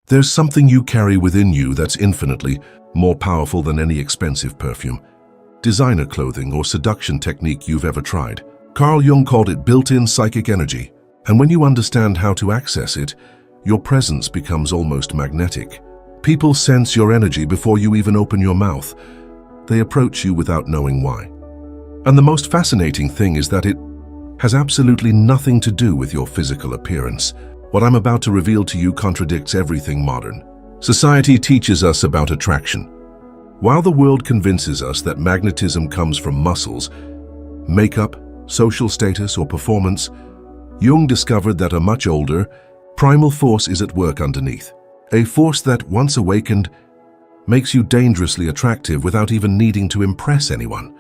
There's something you carry within you that's infinitely more powerful than any expensive perfume, designer clothing, or seduction technique you've ever tried. Carl Jung called it built-in psychic energy, and when you understand how to access it, your presence becomes almost magnetic. People sense your energy before you even open your mouth. They approach you without knowing why. And the most fascinating thing is that it has absolutely nothing to do with your physical appearance. What I'm about to reveal to you contradicts everything modern society teaches us about attraction. While the world convinces us that magnetism comes from muscles, makeup, social status, or performance, Jung discovered that a much older, primal force is at work underneath. A force that, once awakened, makes you dangerously attractive without even needing to impress anyone.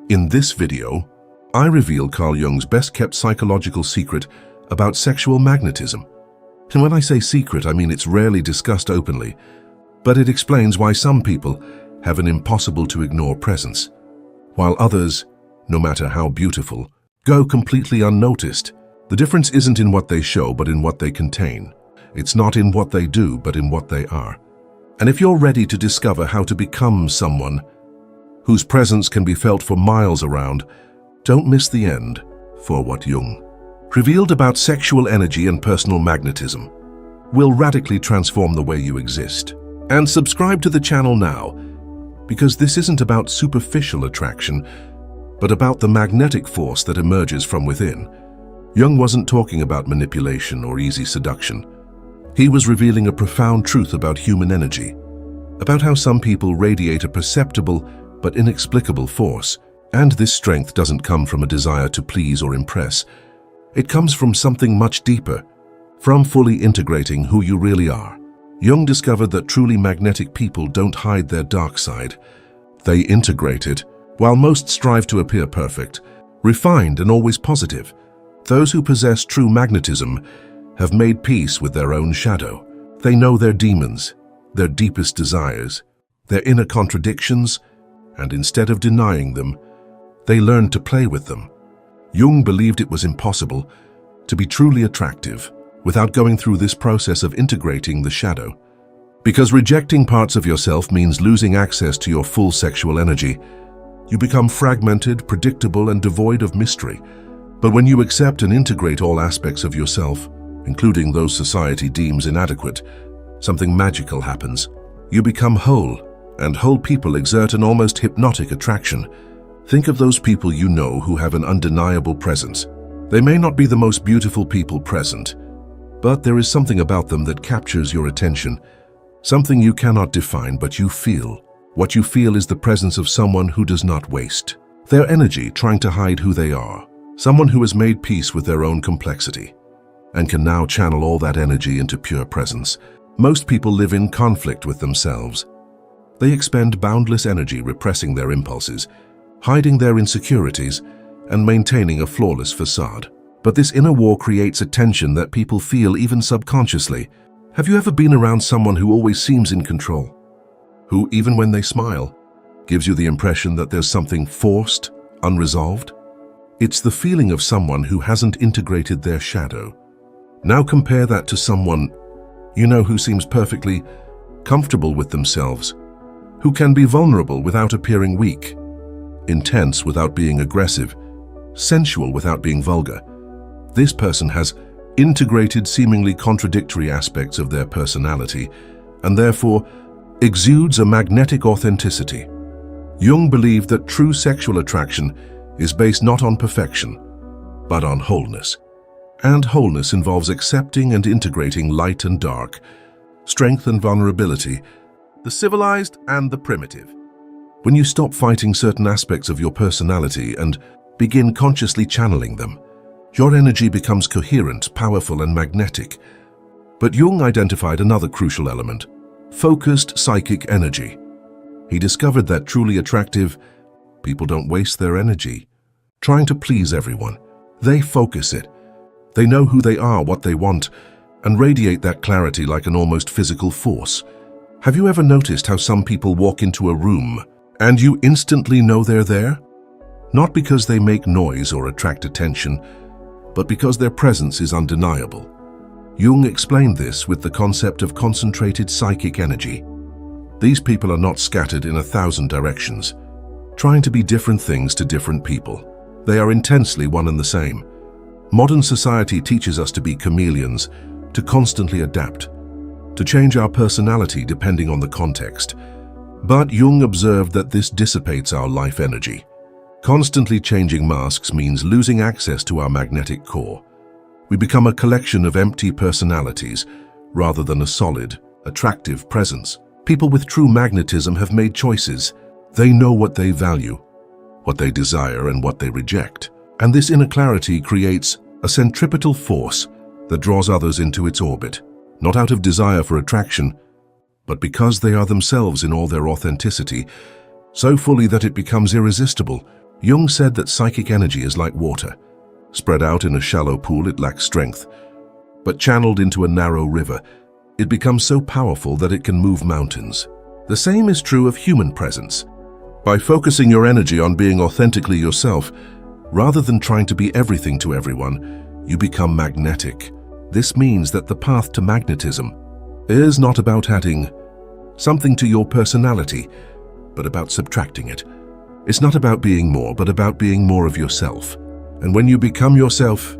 In this video, I reveal Carl Jung's best-kept psychological secret about sexual magnetism. And when I say secret, I mean it's rarely discussed openly, but it explains why some people have an impossible-to-ignore presence, while others, no matter how beautiful, go completely unnoticed. The difference isn't in what they show, but in what they contain. It's not in what they do, but in what they are. And if you're ready to discover how to become someone whose presence can be felt for miles around, don't miss the end for what Jung revealed about sexual energy and personal magnetism will radically transform the way you exist. And subscribe to the channel now, because this isn't about superficial attraction, but about the magnetic force that emerges from within. Jung wasn't talking about manipulation or easy seduction. He was revealing a profound truth about human energy, about how some people radiate a perceptible but inexplicable force, and this strength doesn't come from a desire to please or impress. It comes from something much deeper, from fully integrating who you really are. Jung discovered that truly magnetic people don't hide their dark side. They integrate it. While most strive to appear perfect, refined, and always positive, those who possess true magnetism have made peace with their own shadow. They know their demons, their deepest desires, their inner contradictions, and instead of denying them, they learn to play with them. Jung believed it was impossible to be truly attractive without going through this process of integrating the shadow. Because rejecting parts of yourself means losing access to your full sexual energy. You become fragmented, predictable, and devoid of mystery. But when you accept and integrate all aspects of yourself, including those society deems inadequate, something magical happens. You become whole, and whole people exert an almost hypnotic attraction. Think of those people you know who have an undeniable presence. They may not be the most beautiful people present, but there is something about them that captures your attention, something you cannot define but you feel. What you feel is the presence of someone who does not waste their energy trying to hide who they are, someone who has made peace with their own complexity and can now channel all that energy into pure presence. Most people live in conflict with themselves. They expend boundless energy repressing their impulses, hiding their insecurities, and maintaining a flawless facade. But this inner war creates a tension that people feel even subconsciously. Have you ever been around someone who always seems in control? Who, even when they smile, gives you the impression that there's something forced, unresolved? It's the feeling of someone who hasn't integrated their shadow. Now compare that to someone you know who seems perfectly comfortable with themselves, who can be vulnerable without appearing weak, intense without being aggressive, sensual without being vulgar. This person has integrated seemingly contradictory aspects of their personality and therefore exudes a magnetic authenticity. Jung believed that true sexual attraction is based not on perfection, but on wholeness. And wholeness involves accepting and integrating light and dark, strength and vulnerability, the civilized and the primitive. When you stop fighting certain aspects of your personality and begin consciously channeling them, your energy becomes coherent, powerful, and magnetic. But Jung identified another crucial element: focused psychic energy. He discovered that truly attractive people don't waste their energy trying to please everyone. They focus it. They know who they are, what they want, and radiate that clarity like an almost physical force. Have you ever noticed how some people walk into a room and you instantly know they're there? Not because they make noise or attract attention, but because their presence is undeniable. Jung explained this with the concept of concentrated psychic energy. These people are not scattered in 1,000 directions, trying to be different things to different people. They are intensely one and the same. Modern society teaches us to be chameleons, to constantly adapt, to change our personality depending on the context. But Jung observed that this dissipates our life energy. Constantly changing masks means losing access to our magnetic core. We become a collection of empty personalities rather than a solid, attractive presence. People with true magnetism have made choices. They know what they value, what they desire, and what they reject. And this inner clarity creates a centripetal force that draws others into its orbit, not out of desire for attraction, but because they are themselves in all their authenticity, so fully that it becomes irresistible. Jung said that psychic energy is like water. Spread out in a shallow pool, it lacks strength, but channeled into a narrow river, it becomes so powerful that it can move mountains. The same is true of human presence. By focusing your energy on being authentically yourself, rather than trying to be everything to everyone, you become magnetic. This means that the path to magnetism is not about adding something to your personality, but about subtracting it. It's not about being more, but about being more of yourself. And when you become yourself,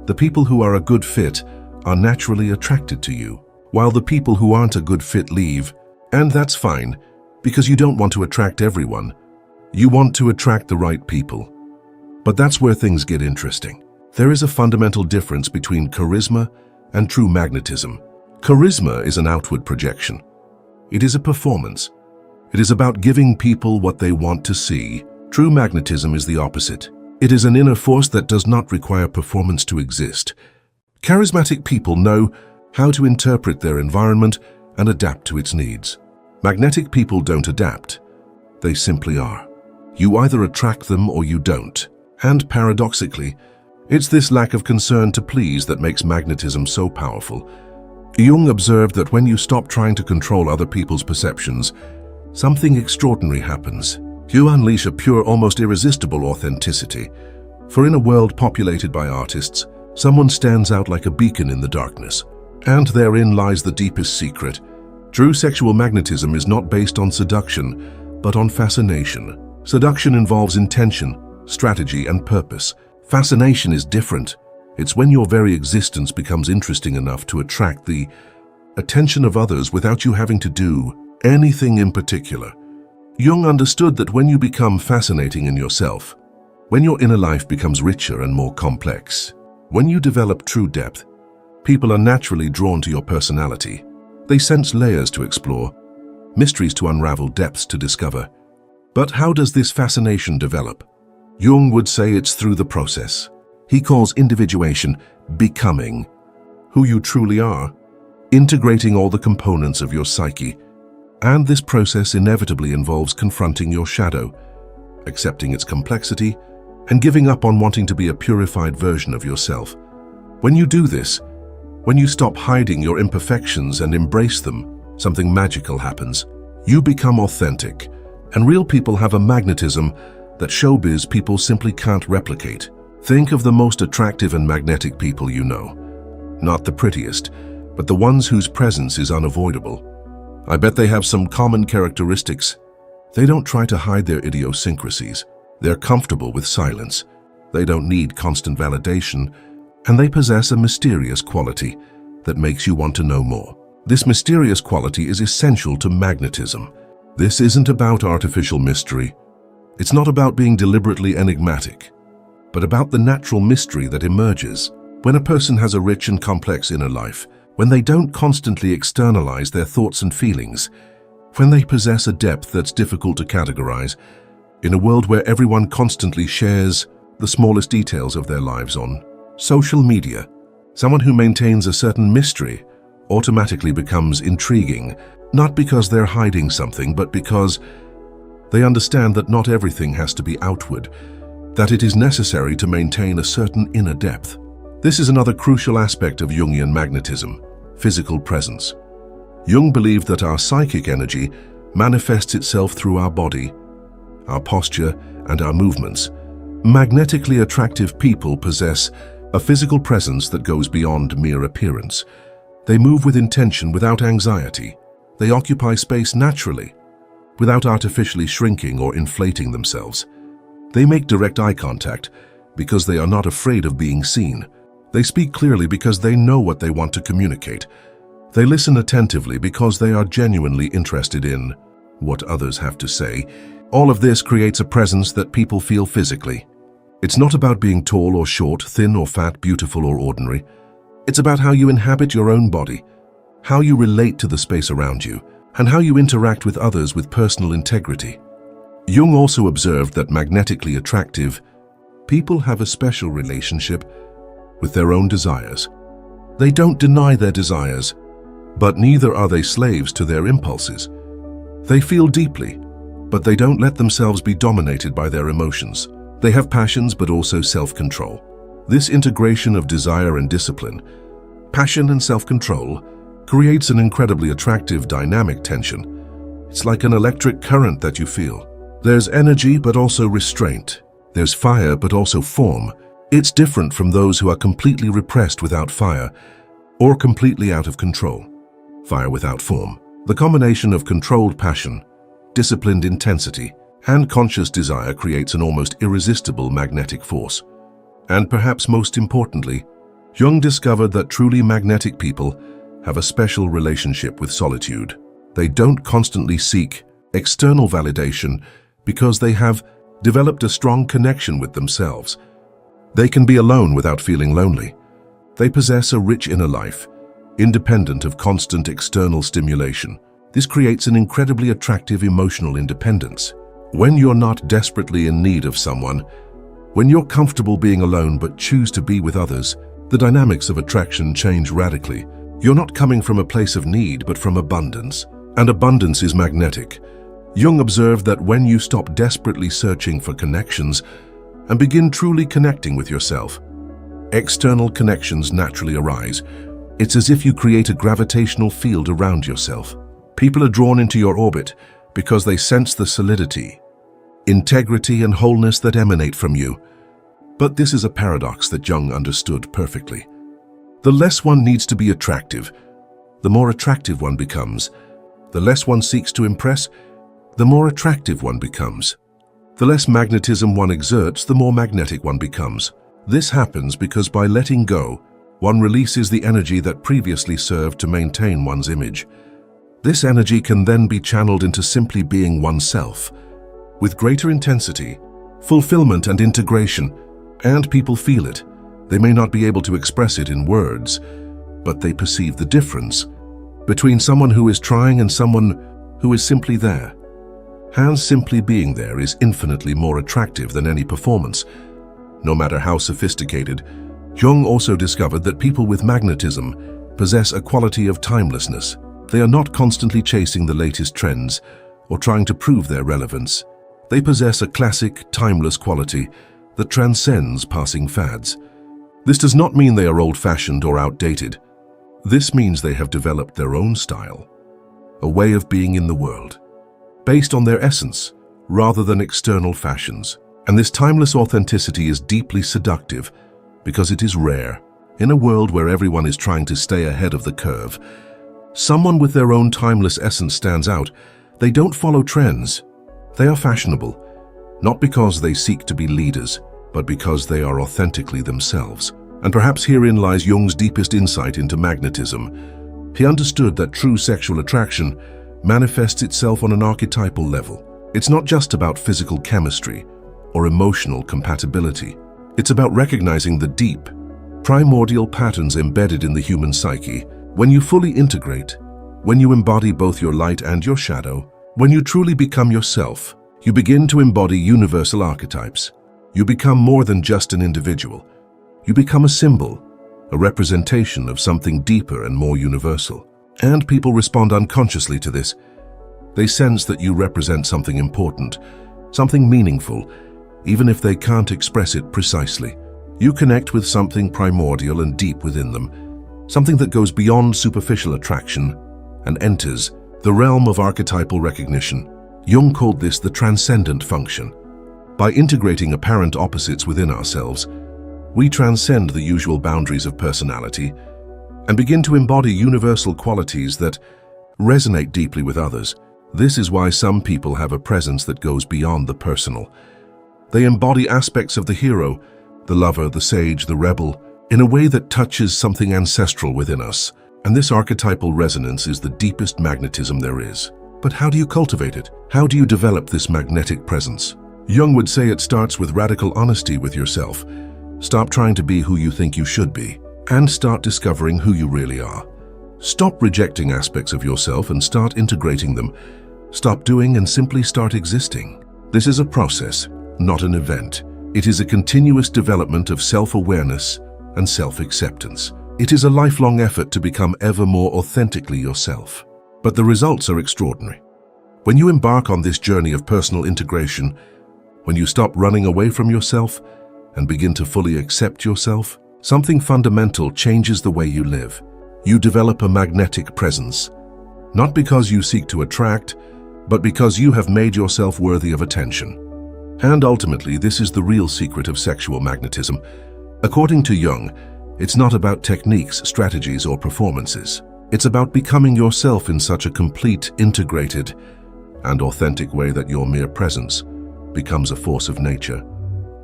the people who are a good fit are naturally attracted to you, while the people who aren't a good fit leave. And that's fine, because you don't want to attract everyone. You want to attract the right people. But that's where things get interesting. There is a fundamental difference between charisma and true magnetism. Charisma is an outward projection. It is a performance. It is about giving people what they want to see. True magnetism is the opposite. It is an inner force that does not require performance to exist. Charismatic people know how to interpret their environment and adapt to its needs. Magnetic people don't adapt. They simply are. You either attract them or you don't. And paradoxically, it's this lack of concern to please that makes magnetism so powerful. Jung observed that when you stop trying to control other people's perceptions, something extraordinary happens. You unleash a pure, almost irresistible authenticity. For in a world populated by artists, someone stands out like a beacon in the darkness. And therein lies the deepest secret. True sexual magnetism is not based on seduction, but on fascination. Seduction involves intention, strategy, and purpose. Fascination is different. It's when your very existence becomes interesting enough to attract the attention of others without you having to do anything in particular. Jung understood that when you become fascinating in yourself, when your inner life becomes richer and more complex, when you develop true depth, people are naturally drawn to your personality. They sense layers to explore, mysteries to unravel, depths to discover. But how does this fascination develop? Jung would say it's through the process. He calls individuation becoming who you truly are, integrating all the components of your psyche. And this process inevitably involves confronting your shadow, accepting its complexity, and giving up on wanting to be a purified version of yourself. When you do this, when you stop hiding your imperfections and embrace them, something magical happens. You become authentic, and real people have a magnetism that showbiz people simply can't replicate. Think of the most attractive and magnetic people you know. Not the prettiest, but the ones whose presence is unavoidable. I bet they have some common characteristics. They don't try to hide their idiosyncrasies. They're comfortable with silence. They don't need constant validation, and they possess a mysterious quality that makes you want to know more. This mysterious quality is essential to magnetism. This isn't about artificial mystery. It's not about being deliberately enigmatic, but about the natural mystery that emerges when a person has a rich and complex inner life, when they don't constantly externalize their thoughts and feelings, when they possess a depth that's difficult to categorize. In a world where everyone constantly shares the smallest details of their lives on social media, someone who maintains a certain mystery automatically becomes intriguing, not because they're hiding something, but because they understand that not everything has to be outward, that it is necessary to maintain a certain inner depth. This is another crucial aspect of Jungian magnetism, physical presence. Jung believed that our psychic energy manifests itself through our body, our posture, and our movements. Magnetically attractive people possess a physical presence that goes beyond mere appearance. They move with intention without anxiety. They occupy space naturally, without artificially shrinking or inflating themselves. They make direct eye contact because they are not afraid of being seen. They speak clearly because they know what they want to communicate. They listen attentively because they are genuinely interested in what others have to say. All of this creates a presence that people feel physically. It's not about being tall or short, thin or fat, beautiful or ordinary. It's about how you inhabit your own body, how you relate to the space around you, and how you interact with others with personal integrity. Jung also observed that magnetically attractive people have a special relationship with their own desires. They don't deny their desires, but neither are they slaves to their impulses. They feel deeply, but they don't let themselves be dominated by their emotions. They have passions but also self-control. This integration of desire and discipline, passion and self-control, creates an incredibly attractive dynamic tension. It's like an electric current that you feel. There's energy but also restraint. There's fire but also form. It's different from those who are completely repressed without fire or completely out of control. Fire without form. The combination of controlled passion, disciplined intensity, and conscious desire creates an almost irresistible magnetic force. And perhaps most importantly, Jung discovered that truly magnetic people have a special relationship with solitude. They don't constantly seek external validation because they have developed a strong connection with themselves. They can be alone without feeling lonely. They possess a rich inner life, independent of constant external stimulation. This creates an incredibly attractive emotional independence. When you're not desperately in need of someone, when you're comfortable being alone but choose to be with others, the dynamics of attraction change radically. You're not coming from a place of need but from abundance, and abundance is magnetic. Jung observed that when you stop desperately searching for connections and begin truly connecting with yourself, external connections naturally arise. It's as if you create a gravitational field around yourself. People are drawn into your orbit because they sense the solidity, integrity, and wholeness that emanate from you. But this is a paradox that Jung understood perfectly. The less one needs to be attractive, the more attractive one becomes. The less one seeks to impress, the more attractive one becomes. The less magnetism one exerts, the more magnetic one becomes. This happens because by letting go, one releases the energy that previously served to maintain one's image. This energy can then be channeled into simply being oneself, with greater intensity, fulfillment, and integration, and people feel it. They may not be able to express it in words, but they perceive the difference between someone who is trying and someone who is simply there. And simply being there is infinitely more attractive than any performance, no matter how sophisticated. Jung also discovered that people with magnetism possess a quality of timelessness. They are not constantly chasing the latest trends or trying to prove their relevance. They possess a classic, timeless quality that transcends passing fads. This does not mean they are old-fashioned or outdated. This means they have developed their own style, a way of being in the world, based on their essence rather than external fashions. And this timeless authenticity is deeply seductive because it is rare. In a world where everyone is trying to stay ahead of the curve, someone with their own timeless essence stands out. They don't follow trends. They are fashionable, not because they seek to be leaders, but because they are authentically themselves. And perhaps herein lies Jung's deepest insight into magnetism. He understood that true sexual attraction manifests itself on an archetypal level. It's not just about physical chemistry or emotional compatibility. It's about recognizing the deep, primordial patterns embedded in the human psyche. When you fully integrate, when you embody both your light and your shadow, when you truly become yourself, you begin to embody universal archetypes. You become more than just an individual. You become a symbol, a representation of something deeper and more universal. And people respond unconsciously to this. They sense that you represent something important, something meaningful, even if they can't express it precisely. You connect with something primordial and deep within them, something that goes beyond superficial attraction and enters the realm of archetypal recognition. Jung called this the transcendent function. By integrating apparent opposites within ourselves, we transcend the usual boundaries of personality and begin to embody universal qualities that resonate deeply with others. This is why some people have a presence that goes beyond the personal. They embody aspects of the hero, the lover, the sage, the rebel, in a way that touches something ancestral within us. And this archetypal resonance is the deepest magnetism there is. But how do you cultivate it? How do you develop this magnetic presence? Jung would say it starts with radical honesty with yourself. Stop trying to be who you think you should be, and start discovering who you really are. Stop rejecting aspects of yourself and start integrating them. Stop doing and simply start existing. This is a process, not an event. It is a continuous development of self-awareness and self-acceptance. It is a lifelong effort to become ever more authentically yourself. But the results are extraordinary. When you embark on this journey of personal integration, when you stop running away from yourself and begin to fully accept yourself, something fundamental changes the way you live. You develop a magnetic presence, not because you seek to attract, but because you have made yourself worthy of attention. And ultimately, this is the real secret of sexual magnetism. According to Jung, it's not about techniques, strategies, or performances. It's about becoming yourself in such a complete, integrated, and authentic way that your mere presence becomes a force of nature.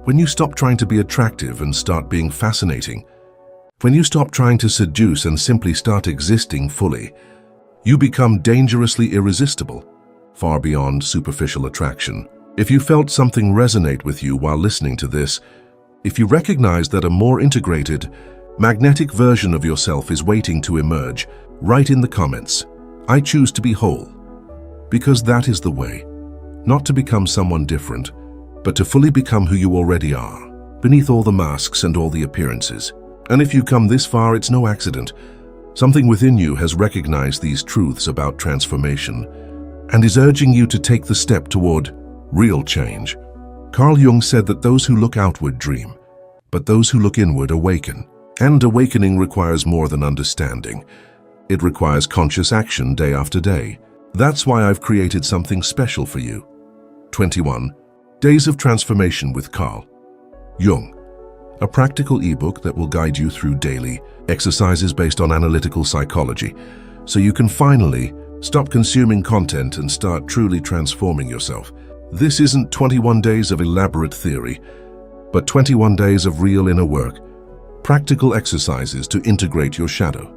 When you stop trying to be attractive and start being fascinating, when you stop trying to seduce and simply start existing fully, you become dangerously irresistible, far beyond superficial attraction. If you felt something resonate with you while listening to this, if you recognize that a more integrated, magnetic version of yourself is waiting to emerge, write in the comments, "I choose to be whole." Because that is the way, not to become someone different, but to fully become who you already are, beneath all the masks and all the appearances. And if you come this far, it's no accident. Something within you has recognized these truths about transformation and is urging you to take the step toward real change. Carl Jung said that those who look outward dream, but those who look inward awaken. And awakening requires more than understanding. It requires conscious action day after day. That's why I've created something special for you. 21 Days of Transformation with Carl Jung. A practical ebook that will guide you through daily exercises based on analytical psychology, so you can finally stop consuming content and start truly transforming yourself. This isn't 21 days of elaborate theory, but 21 days of real inner work. Practical exercises to integrate your shadow,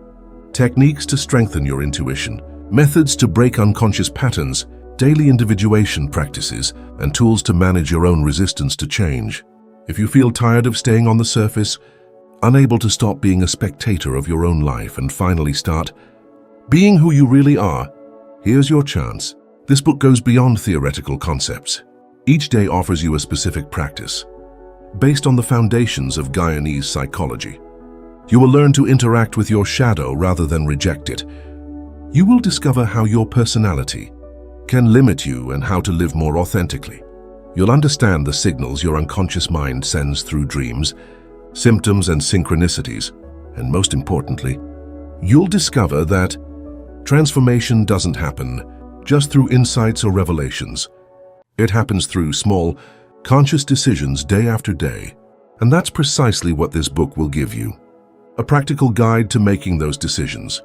techniques to strengthen your intuition, methods to break unconscious patterns, daily individuation practices, and tools to manage your own resistance to change. If you feel tired of staying on the surface, unable to stop being a spectator of your own life and finally start being who you really are, here's your chance. This book goes beyond theoretical concepts. Each day offers you a specific practice based on the foundations of Guyanese psychology. You will learn to interact with your shadow rather than reject it. You will discover how your personality can limit you and how to live more authentically. You'll understand the signals your unconscious mind sends through dreams, symptoms, and synchronicities. And most importantly, you'll discover that transformation doesn't happen just through insights or revelations. It happens through small, conscious decisions day after day. And that's precisely what this book will give you. A practical guide to making those decisions.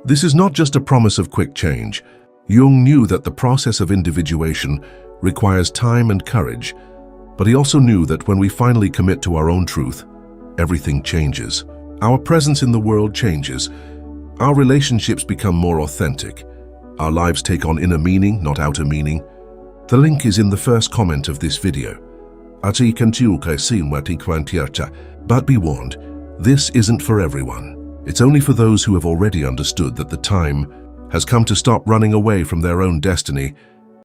This is not just a promise of quick change. Jung knew that the process of individuation requires time and courage, but he also knew that when we finally commit to our own truth, everything changes. Our presence in the world changes. Our relationships become more authentic. Our lives take on inner meaning, not outer meaning. The link is in the first comment of this video. But be warned, this isn't for everyone. It's only for those who have already understood that the time has come to stop running away from their own destiny